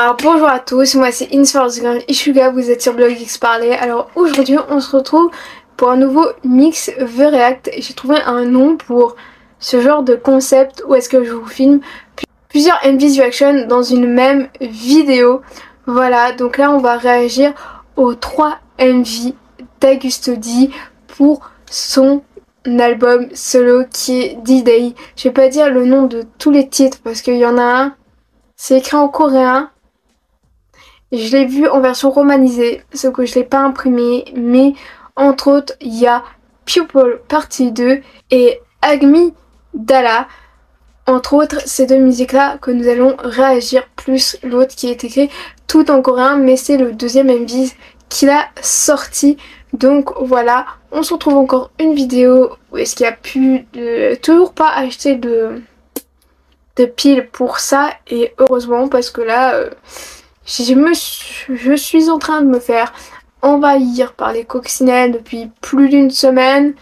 Alors bonjour à tous, moi c'est Insfordsgram Ishuga, vous êtes sur Blog X Parler. Alors aujourd'hui on se retrouve pour un nouveau Mix The React et j'ai trouvé un nom pour ce genre de concept où est-ce que je vous filme plusieurs MV Reaction dans une même vidéo. Voilà, donc là on va réagir aux 3 MV d'Augusto D pour son album solo qui est D-Day. Je vais pas dire le nom de tous les titres parce qu'il y en a un, c'est écrit en coréen. Je l'ai vu en version romanisée, sauf que je l'ai pas imprimé, mais entre autres, il y a Pupil partie 2 et Agmi Dala. Entre autres, ces deux musiques-là que nous allons réagir, plus l'autre qui est écrit tout en coréen, mais c'est le deuxième MV qu'il a sorti. Donc voilà, on se retrouve encore une vidéo où est-ce qu'il y a plus de... toujours pas acheté de piles pour ça, et heureusement parce que là... Je suis en train de me faire envahir par les coccinelles depuis plus d'une semaine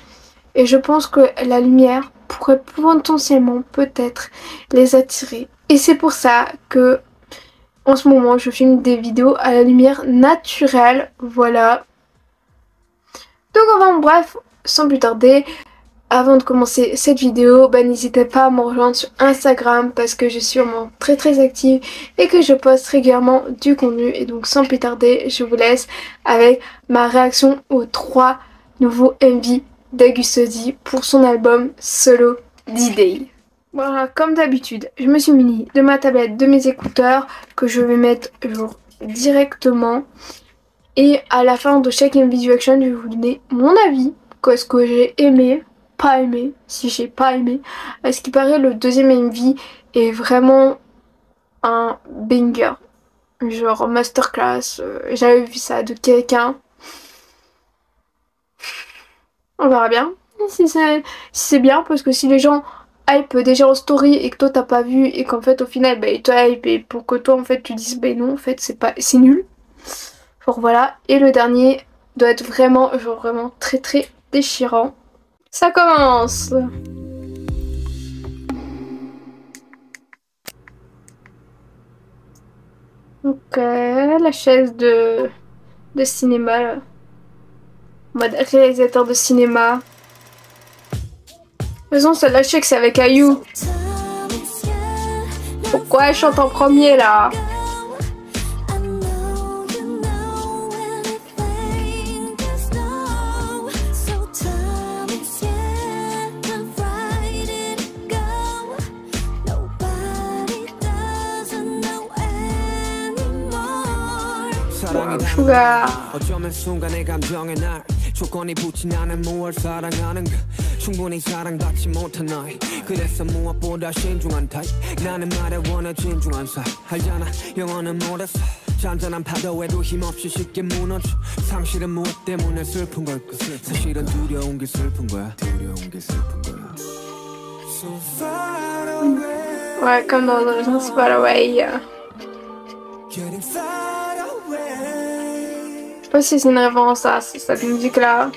et je pense que la lumière pourrait potentiellement peut-être les attirer. Et c'est pour ça que en ce moment je filme des vidéos à la lumière naturelle, voilà. Donc enfin bref, sans plus tarder, avant de commencer cette vidéo, n'hésitez pas à me rejoindre sur Instagram parce que je suis vraiment très active et que je poste régulièrement du contenu. Et donc sans plus tarder, je vous laisse avec ma réaction aux 3 nouveaux MV d'Augusto D pour son album solo D-Day. Voilà, comme d'habitude, je me suis muni de ma tablette, de mes écouteurs que je vais mettre genre directement. Et à la fin de chaque MV Reaction, je vais vous donner mon avis, qu'est-ce que j'ai aimé, pas aimé, si j'ai pas aimé. À ce qui paraît, le deuxième MV est vraiment un banger, genre masterclass. J'avais vu ça de quelqu'un. On verra bien si c'est bien, parce que si les gens hype déjà en story et que toi t'as pas vu et qu'en fait au final ils te hype et pour que toi en fait tu dises non en fait c'est nul. Genre voilà, et le dernier doit être vraiment genre vraiment très déchirant. Ça commence. Donc la chaise de cinéma là. En mode réalisateur de cinéma. De toute façon celle-là je sais que c'est avec IU. Pourquoi elle chante en premier là? Sugar. 어쩌면 순간의 감정의 날 조건이 붙진 않은 무얼 사랑하는가 충분히 사랑받지 못한 나이 그래서 무엇보다 신중한 타입 나는 말에 원해 진중한 사 알잖아 영어는 못했어 잔잔한 파도에도 힘없이 쉽게 무너져 상실은 무엇 때문에 슬픈 걸까 사실은 두려운 게 슬픈 거야 두려운 게 슬픈 거야 So far away Ouais comme dans Urgence Far Away Getting far away Je sais pas si c'est une référence à cette musique là.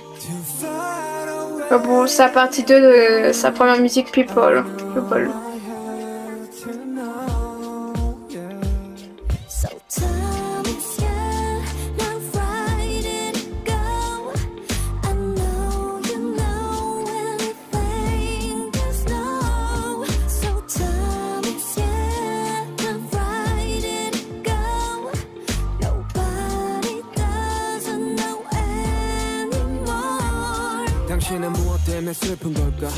Bon, c'est la partie 2 de sa première musique People. 당신은 무엇 때문에 슬픈 걸까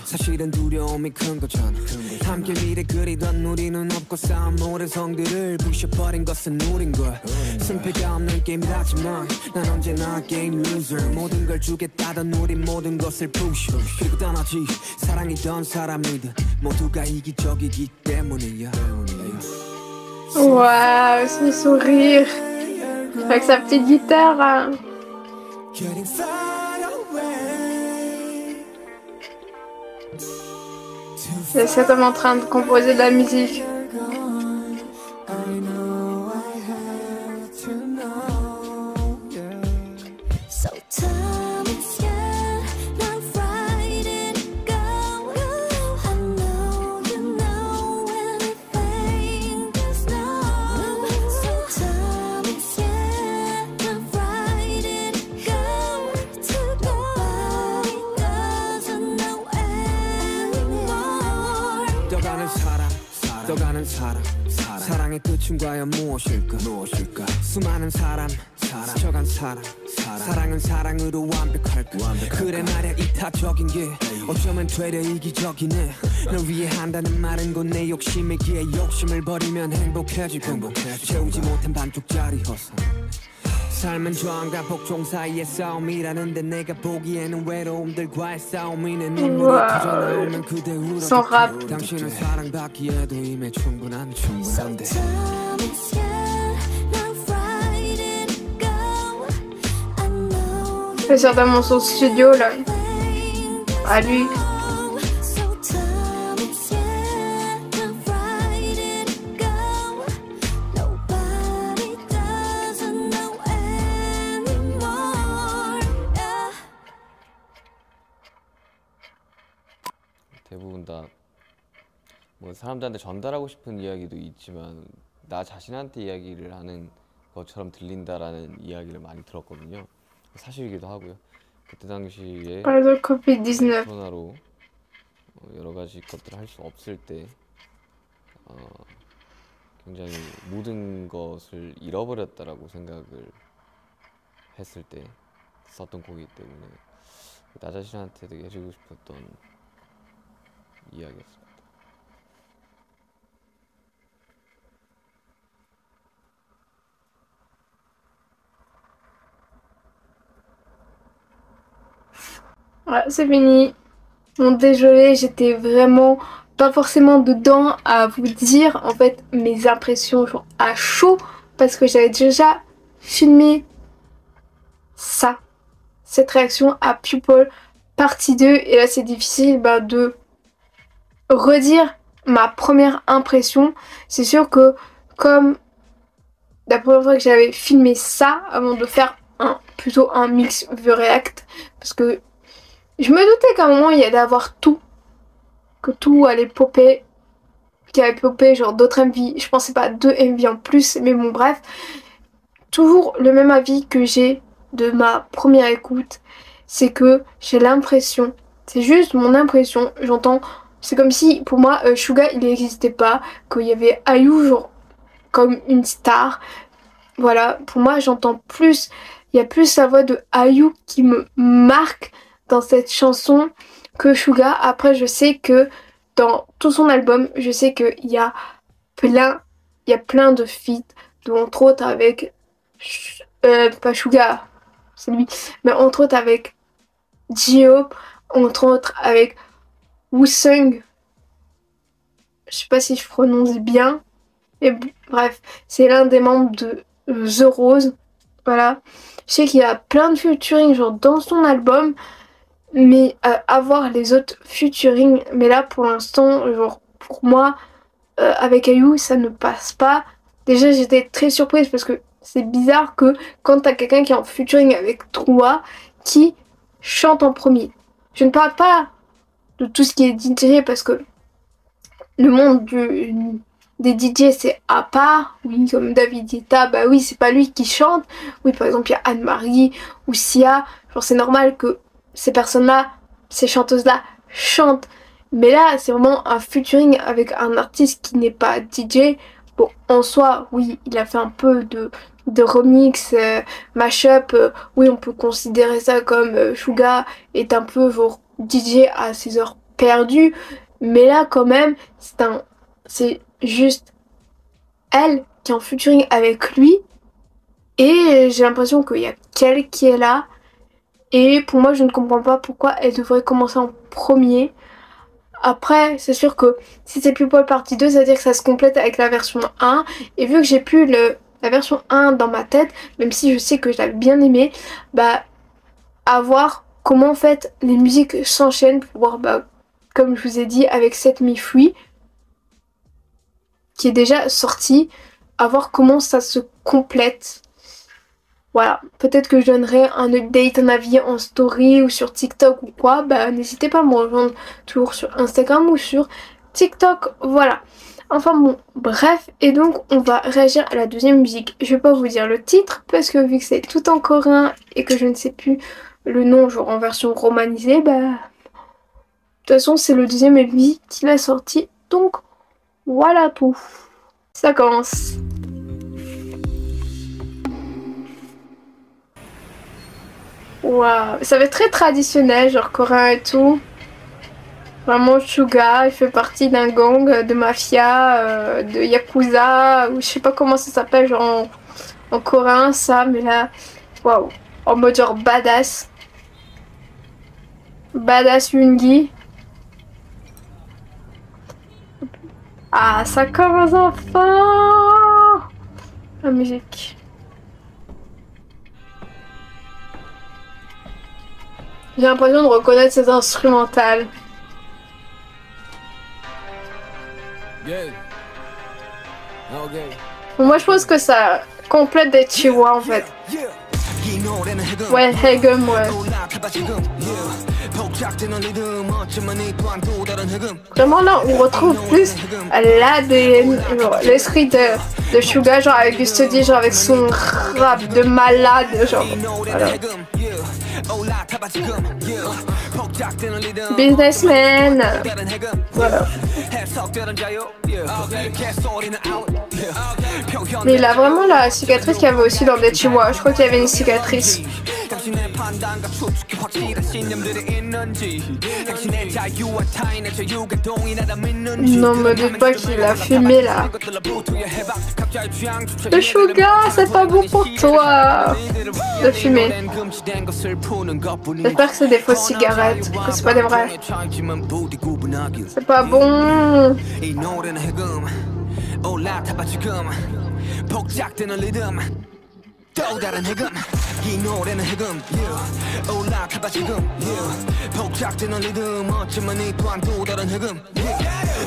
사실은 두려움이 큰 거잖아 함께 미래 그리던 우리는 없고 쌓은 모든 성들을 부셔버린 것은 우린 걸 승패가 없는 게임이라지만 난 언제나 게임 루저 모든 걸 주겠다던 우린 모든 것을 push 그리고 떠나지 사랑이던 사람이든 모두가 이기적이기 때문이야 Waouh, ce sourire avec sa petite guitare hein. C'est cet homme en train de composer de la musique. 떠가는 사람 떠가는 사람 사랑의 끝은 과연 무엇일까 수많은 사람 스쳐간 사랑 사랑은 사랑으로 완벽할까 그래 말야 이타적인 게 어쩌면 되려 이기적이네 널 위해 한다는 말은 곧 내 욕심이기에 욕심을 버리면 행복해지고 채우지 못한 반쪽짜리 허상 삶은 저항과 복종 사이의 싸움이라는데 내가 보기에는 외로움들과의 싸움이네 눈물이 터져나오면 그대 울어 당신은 사랑받기에도 이미 충분한데 C'est certainement son studio là. À lui. 대부분 다 뭐 사람들한테 전달하고 싶은 이야기도 있지만 나 자신한테 이야기를 하는 것처럼 들린다라는 이야기를 많이 들었거든요. 사실이기도 하고요. 그때 당시에 코로나로 여러 가지 것들을 할 수 없을 때 굉장히 모든 것을 잃어버렸다라고 생각을 했을 때 썼던 곡이기 때문에 나 자신한테 되게 해주고 싶었던 이야기였습니다. Ouais, c'est fini. Bon, désolé, j'étais vraiment pas forcément dedans à vous dire en fait mes impressions genre à chaud parce que j'avais déjà filmé ça, cette réaction à People partie 2 et là c'est difficile de redire ma première impression. C'est sûr que comme la première fois que j'avais filmé ça avant de faire plutôt un mix vs react parce que je me doutais qu'à un moment il y allait avoir tout, que tout allait popper, qu'il allait popper genre d'autres MV, je pensais pas 2 MV en plus, mais bon bref, toujours le même avis que j'ai de ma première écoute, c'est que j'ai l'impression, c'est juste mon impression, j'entends, c'est comme si pour moi Suga il n'existait pas, qu'il y avait IU genre comme une star, voilà, pour moi j'entends plus, il y a plus la voix de IU qui me marque dans cette chanson que Suga. Après je sais que dans tout son album, je sais qu'il y a plein de feats, entre autres avec pas Suga, c'est lui, mais entre autres avec J-Hope, entre autres avec Woosung, je sais pas si je prononce bien, et bref, c'est l'un des membres de The Rose, voilà. Je sais qu'il y a plein de featuring genre dans son album, mais avoir les autres featuring, mais là pour l'instant genre pour moi avec IU ça ne passe pas. Déjà j'étais très surprise parce que c'est bizarre que quand t'as quelqu'un qui est en featuring avec toi qui chante en premier. Je ne parle pas de tout ce qui est DJ parce que le monde des DJ c'est à part, oui, comme David Guetta, bah oui c'est pas lui qui chante, oui par exemple il y a Anne-Marie ou Sia, genre c'est normal que ces personnes-là, ces chanteuses-là chantent. Mais là, c'est vraiment un featuring avec un artiste qui n'est pas DJ. Bon, en soi, oui, il a fait un peu de remix, mashup. Oui, on peut considérer ça comme Suga est un peu genre DJ à ses heures perdues. Mais là, quand même, c'est juste elle qui est en featuring avec lui. Et j'ai l'impression qu'il y a qu'elle qui est là. Et pour moi, je ne comprends pas pourquoi elle devrait commencer en premier. Après, c'est sûr que si c'est People partie 2, ça veut dire que ça se complète avec la version 1. Et vu que j'ai plus la version 1 dans ma tête, même si je sais que je l'avais bien aimé, à voir comment en fait les musiques s'enchaînent pour voir, comme je vous ai dit, avec Set Me Free, qui est déjà sorti, à voir comment ça se complète. Voilà, peut-être que je donnerai un update, un avis en story ou sur TikTok ou quoi, n'hésitez pas à me rejoindre toujours sur Instagram ou sur TikTok, voilà. Enfin bon, bref, et donc on va réagir à la deuxième musique. Je vais pas vous dire le titre parce que vu que c'est tout en coréen et que je ne sais plus le nom, genre en version romanisée, de toute façon c'est le deuxième MV qu'il a sorti Donc voilà tout. Ça commence. Waouh, ça va être très traditionnel, genre coréen et tout. Vraiment, Suga, il fait partie d'un gang de mafia, de yakuza, ou je sais pas comment ça s'appelle, genre en coréen, ça, mais là, waouh, en mode genre badass. Badass Yoongi. Ah, ça commence enfin! La musique. J'ai l'impression de reconnaître ces instrumentales. Bon, moi, je pense que ça complète des Chihuahuas en fait. Ouais, Hegum, ouais. Vraiment là, on retrouve plus l'ADN, l'esprit de Suga, genre avec Custody, genre avec son rap de malade, genre. Voilà. Businessman. Voilà. Mais il a vraiment la cicatrice qu'il y avait aussi dans des Chihuahuas. Je crois qu'il y avait une cicatrice. Non, me dites pas qu'il a fumé là. Le Suga, c'est pas bon pour toi de fumer. J'espère que c'est des fausses cigarettes, que c'est pas des vraies. C'est pas bon. 또 다른 해금 이 노래는 해금 올라타봐 지금 복잡되는 리듬 어쩌면 이 또한 또 다른 해금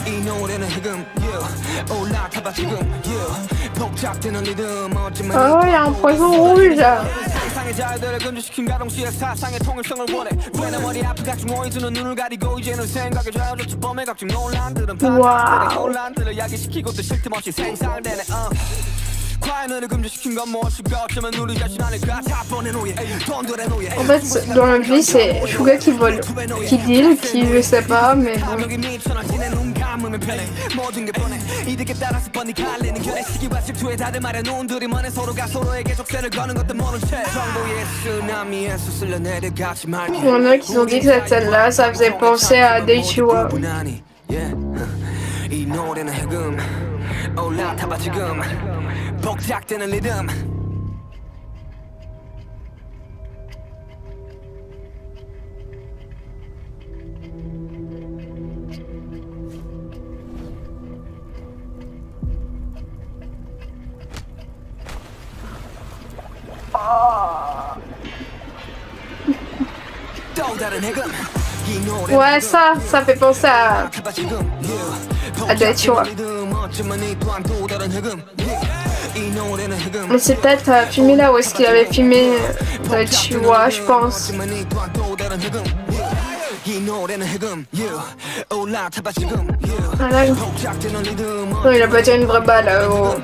이 노래는 해금 올라타봐 지금 복잡되는 리듬 어쩌면 oh, il y a un poison rouge. 상상의 자유들을 금지시킨 가동시의 사상의 통일성을 원해 왜 내 머리 앞에 각종 오이즈는 눈을 가리고 이제는 생각에 좌우조차 범의 각종 논란들은 반복되는 혼란들을 야기시키고 또 쉴 틈 없이 생산되네 En fait, dans le vie, c'est Suga qui vole, qui deal, qui je sais pas, mais bon. Il y en a qui ont dit que cette scène-là, ça faisait penser à Daichiwa. 올라타봐 지금 복잡되는 리듬 Ouais, ça fait penser à Daichiwa. Mais c'est peut-être filmé là où est-ce qu'il avait filmé Daichiwa, je pense. Voilà. Non, il a pas tiré une vraie balle là-haut.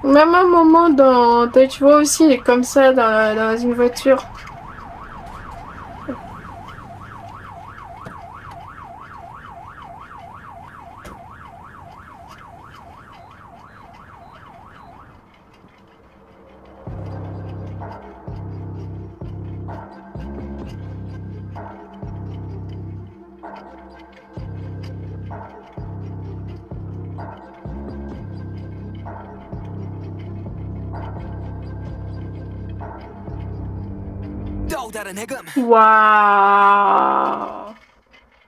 Même un moment dans Daichiwa aussi, il est comme ça dans une voiture. Waouh!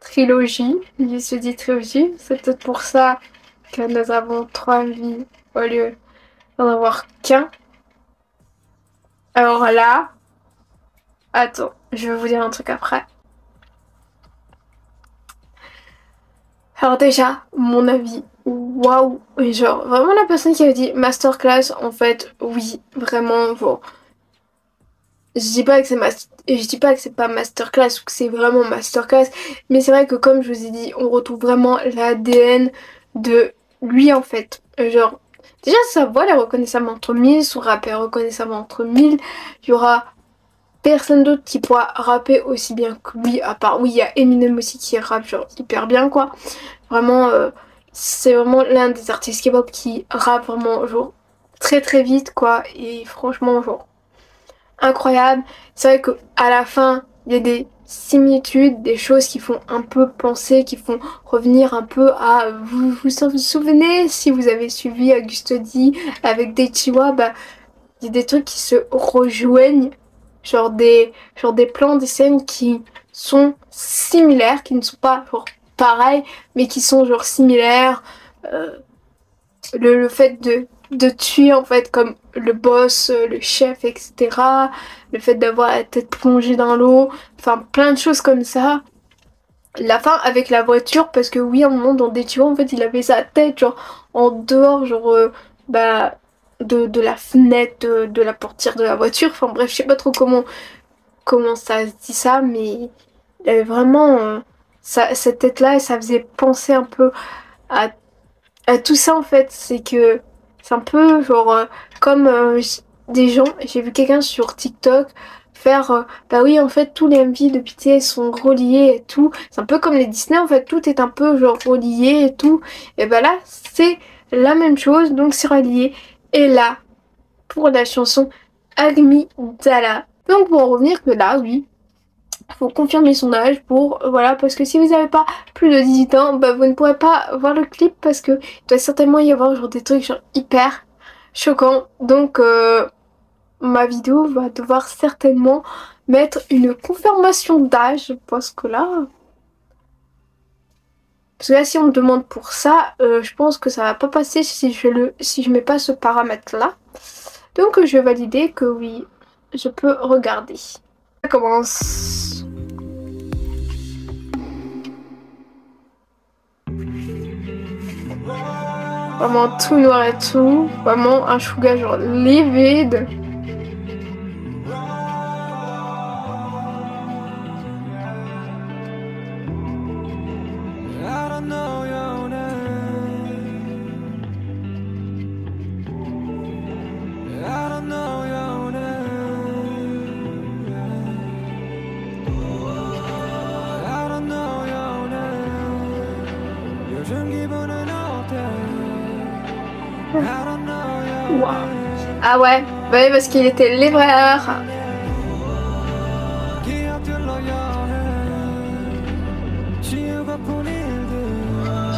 Trilogie, il se dit trilogie, c'est peut-être pour ça que nous avons 3 vies au lieu d'en avoir qu'un. Alors là, attends, je vais vous dire un truc après. Alors déjà, mon avis, waouh! Genre, vraiment la personne qui a dit masterclass, en fait, oui, vraiment, bon. je dis pas que je dis pas que c'est pas masterclass ou que c'est vraiment masterclass, mais c'est vrai que comme je vous ai dit, on retrouve vraiment l'ADN de lui en fait. Genre, déjà sa voix elle est reconnaissable entre mille, son rap est reconnaissable entre mille, il y aura personne d'autre qui pourra rapper aussi bien que lui, à part, oui, il y a Eminem aussi qui rappe genre hyper bien quoi. Vraiment, c'est vraiment l'un des artistes K-pop qui rappe vraiment genre très très vite quoi, et franchement genre incroyable. C'est vrai que à la fin, il y a des similitudes, des choses qui font un peu penser, qui font revenir un peu à... Vous souvenez, si vous avez suivi Auguste D avec Daichiwa, bah, il y a des trucs qui se rejoignent, genre des plans, des scènes qui sont similaires, qui ne sont pas genre pareils, mais qui sont genre similaires. Le fait de tuer en fait comme le boss, le chef, etc. Le fait d'avoir la tête plongée dans l'eau, enfin plein de choses comme ça. La fin avec la voiture, parce que oui, à un moment dans des tuyaux, en fait, il avait sa tête genre en dehors, genre bah de la fenêtre, de la portière de la voiture. Enfin bref, je sais pas trop comment ça se dit ça, mais il avait vraiment cette tête-là et ça faisait penser un peu à tout ça en fait. C'est que c'est un peu genre comme des gens, j'ai vu quelqu'un sur TikTok faire bah oui en fait tous les MV de BTS sont reliés et tout. C'est un peu comme les Disney en fait, tout est un peu genre relié et tout. Et bah là c'est la même chose, donc c'est relié. Et là, pour la chanson Amygdala. Donc pour en revenir que là, oui, faut confirmer son âge pour, voilà, parce que si vous n'avez pas plus de 18 ans, bah vous ne pourrez pas voir le clip parce que il doit certainement y avoir genre des trucs genre hyper choquants. Donc ma vidéo va devoir certainement mettre une confirmation d'âge, je pense que là... Parce que là, si on me demande pour ça, je pense que ça va pas passer si je mets pas ce paramètre là. Donc je vais valider que oui, je peux regarder. Ça commence. Vraiment tout noir et tout. Vraiment un chouga genre livide. Wow. Ah ouais, bah oui, parce qu'il était livreur.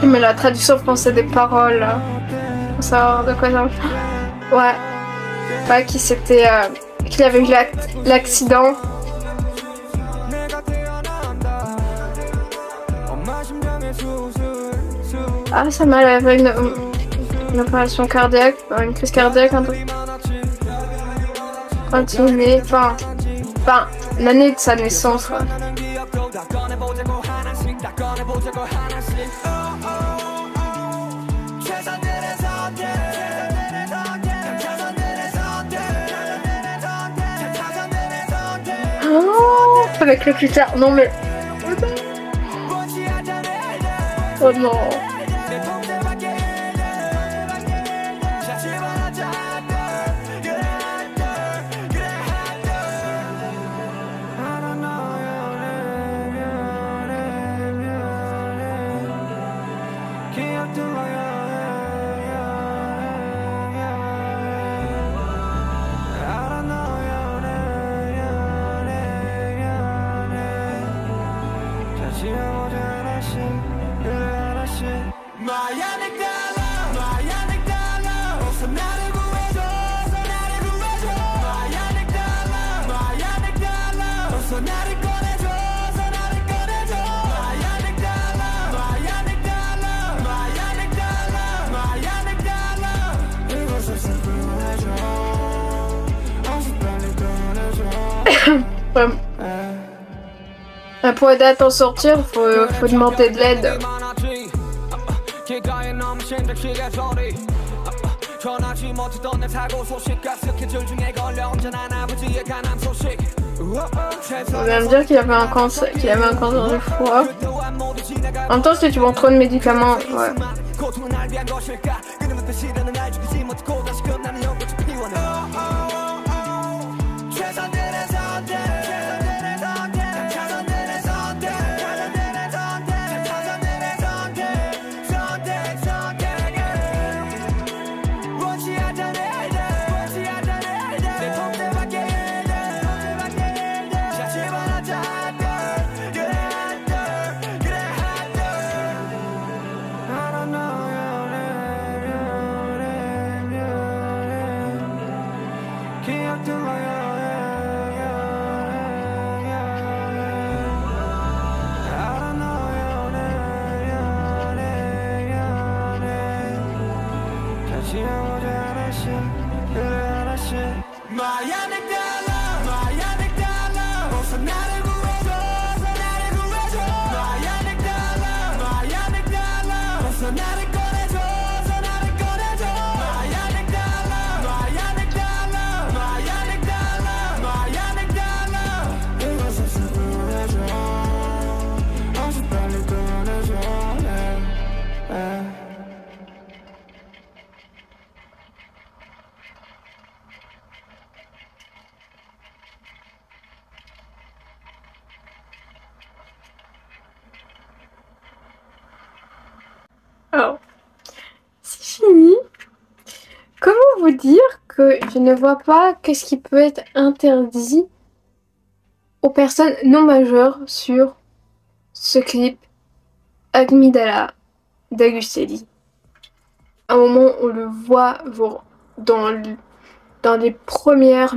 J'ai mis la traduction française des paroles pour savoir de quoi ça va. Ouais. Bah qui c'était qu'il avait eu l'accident. Ah ça m'a avait une opération cardiaque, une crise cardiaque un peu. Continuer, enfin l'année de sa naissance quoi. Oh, avec le critère, non mais... Oh non. Pour aider à t'en sortir, faut demander de l'aide. 전하지 못했던 내 사고 소식 가득히 줄 중에 걸려 언제나 아버지의 간암 소식 Vous allez me dire qu'il avait un cancer, du foie. En même temps, si tu prends trop de médicaments, ouais. Alors, c'est fini. Comment vous dire que je ne vois pas qu'est-ce qui peut être interdit aux personnes non majeures sur ce clip Amygdala d'Augustelli. À un moment, on le voit genre, dans les premières,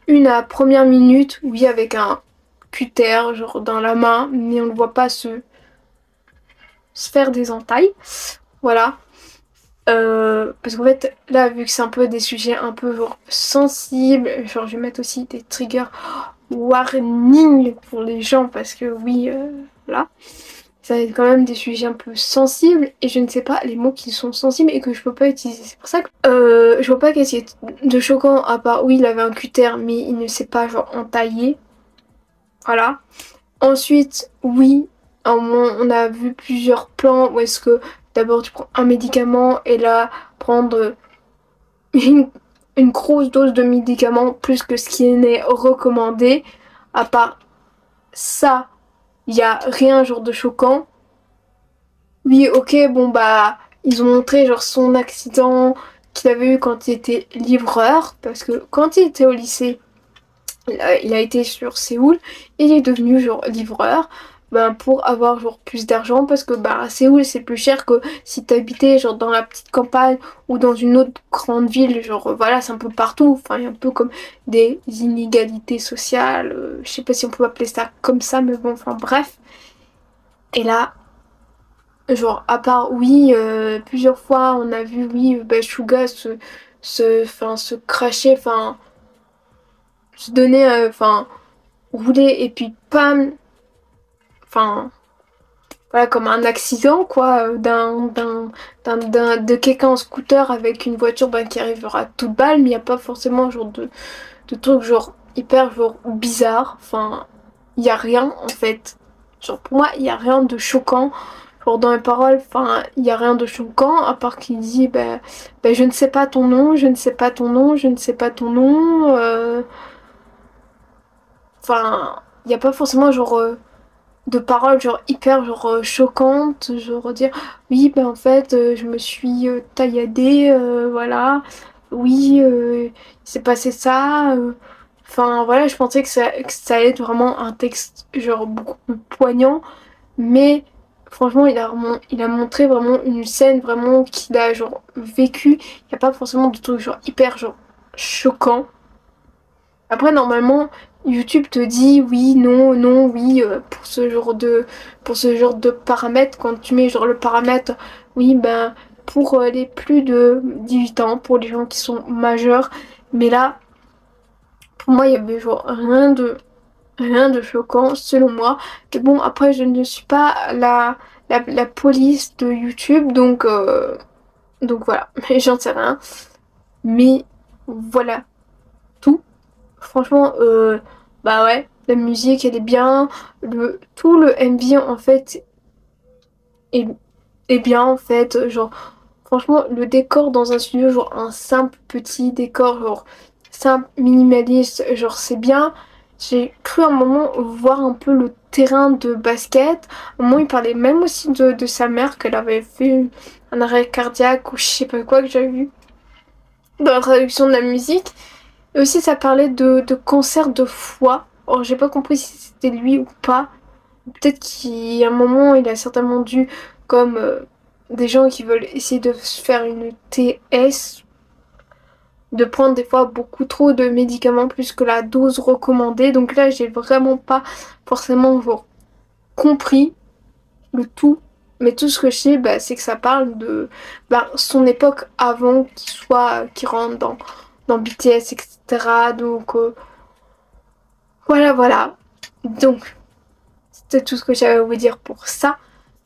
une à la première minute, oui, avec un cutter genre dans la main, mais on ne voit pas se faire des entailles. Voilà. Parce qu'en fait, là, vu que c'est un peu des sujets un peu genre sensibles, genre je vais mettre aussi des triggers warning pour les gens parce que oui, là, ça va être quand même des sujets un peu sensibles et je ne sais pas les mots qui sont sensibles et que je peux pas utiliser. C'est pour ça que je vois pas qu'est-ce qui est de choquant à part oui, il avait un cutter mais il ne s'est pas genre entaillé. Voilà. Ensuite, oui, à un moment, on a vu plusieurs plans où est-ce que d'abord tu prends un médicament et là prendre une grosse dose de médicament plus que ce qui est recommandé. À part ça, il n'y a rien genre de choquant. Oui, ok, bon bah ils ont montré genre son accident qu'il avait eu quand il était livreur parce que quand il était au lycée, il a été sur Séoul et il est devenu genre livreur. Ben, pour avoir genre plus d'argent parce que bah à Séoul c'est plus cher que si t'habitais genre dans la petite campagne ou dans une autre grande ville, genre voilà, c'est un peu partout, enfin il y a un peu comme des inégalités sociales, je sais pas si on peut appeler ça comme ça mais bon, enfin bref. Et là genre à part oui, plusieurs fois on a vu oui, bah, Suga se cracher, enfin se donner, rouler et puis pam, enfin voilà, comme un accident quoi, de quelqu'un en scooter avec une voiture ben, qui arrivera à toute balle, mais il n'y a pas forcément genre de trucs genre hyper genre bizarre, enfin il n'y a rien en fait, genre pour moi il n'y a rien de choquant, genre dans les paroles, enfin il n'y a rien de choquant à part qu'il dit je ne sais pas ton nom, je ne sais pas ton nom, je ne sais pas ton nom, enfin il n'y a pas forcément genre de paroles genre hyper genre choquantes, genre dire oui ben en fait je me suis tailladée, voilà, oui il s'est passé ça, enfin voilà, je pensais que ça allait être vraiment un texte genre beaucoup plus poignant, mais franchement il a montré vraiment une scène vraiment qu'il a genre vécu, il n'y a pas forcément de trucs genre hyper genre choquant. Après, normalement, YouTube te dit oui, non, non, oui, pour ce genre de paramètres, quand tu mets genre le paramètre, oui, ben, pour les plus de 18 ans, pour les gens qui sont majeurs. Mais là, pour moi, il y avait genre rien de choquant, selon moi. Mais bon, après, je ne suis pas la police de YouTube, donc voilà, j'en sais rien. Mais voilà, tout. Franchement, bah ouais, la musique elle est bien, tout le MV en fait est, est bien en fait, genre franchement le décor dans un studio, genre un simple petit décor, genre simple, minimaliste, genre c'est bien. J'ai cru un moment voir un peu le terrain de basket. Au moment il parlait même aussi de sa mère qu'elle avait fait un arrêt cardiaque ou je sais pas quoi que j'ai vu dans la traduction de la musique. Et aussi, ça parlait de cancer de foie. Or, j'ai pas compris si c'était lui ou pas. Peut-être qu'à un moment, il a certainement dû, comme des gens qui veulent essayer de se faire une TS, de prendre des fois beaucoup trop de médicaments plus que la dose recommandée. Donc là, j'ai vraiment pas forcément genre, compris le tout. Mais tout ce que je sais, bah, c'est que ça parle de bah, son époque avant qu'il rentre dans BTS, etc. Donc voilà, voilà. Donc, c'était tout ce que j'avais à vous dire pour ça.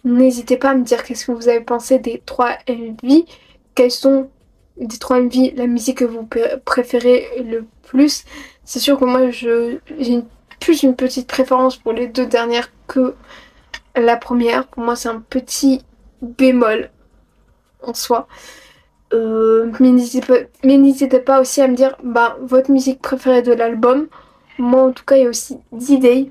N'hésitez pas à me dire qu'est-ce que vous avez pensé des 3 MV. Quels sont des 3 MV la musique que vous préférez le plus. C'est sûr que moi, j'ai plus une petite préférence pour les deux dernières que la première. Pour moi, c'est un petit bémol en soi. Mais n'hésitez pas aussi à me dire bah, votre musique préférée de l'album. Moi, en tout cas, il y a aussi D-Day.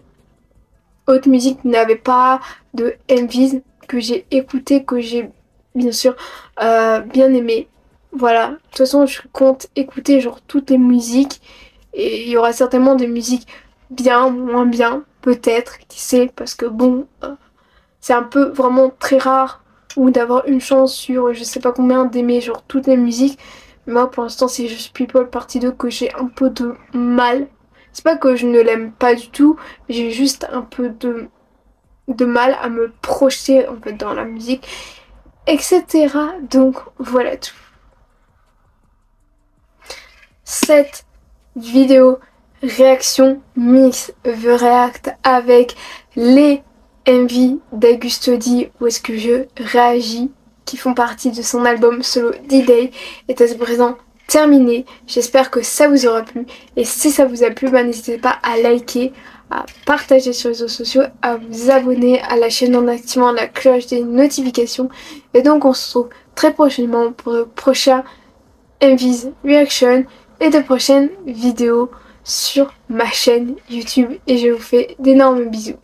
Haute musique n'avait pas de MVs que j'ai écouté, que j'ai bien sûr bien aimé. Voilà, de toute façon je compte écouter genre toutes les musiques et il y aura certainement des musiques bien, moins bien, peut-être, qui sait, parce que bon, c'est un peu vraiment très rare ou d'avoir une chance sur je sais pas combien d'aimer genre toutes les musiques. Moi pour l'instant c'est juste People Partie 2 que j'ai un peu de mal. C'est pas que je ne l'aime pas du tout, j'ai juste un peu de mal à me projeter en fait dans la musique, etc. Donc voilà tout. Cette vidéo réaction mix the react avec les MV d'Augusto D où est-ce que je réagis qui font partie de son album solo D-Day est à présent terminée. J'espère que ça vous aura plu et si ça vous a plu, bah, n'hésitez pas à liker, à partager sur les réseaux sociaux, à vous abonner à la chaîne en activant la cloche des notifications et donc on se retrouve très prochainement pour le prochain MV's Reaction et de prochaines vidéos sur ma chaîne YouTube et je vous fais d'énormes bisous.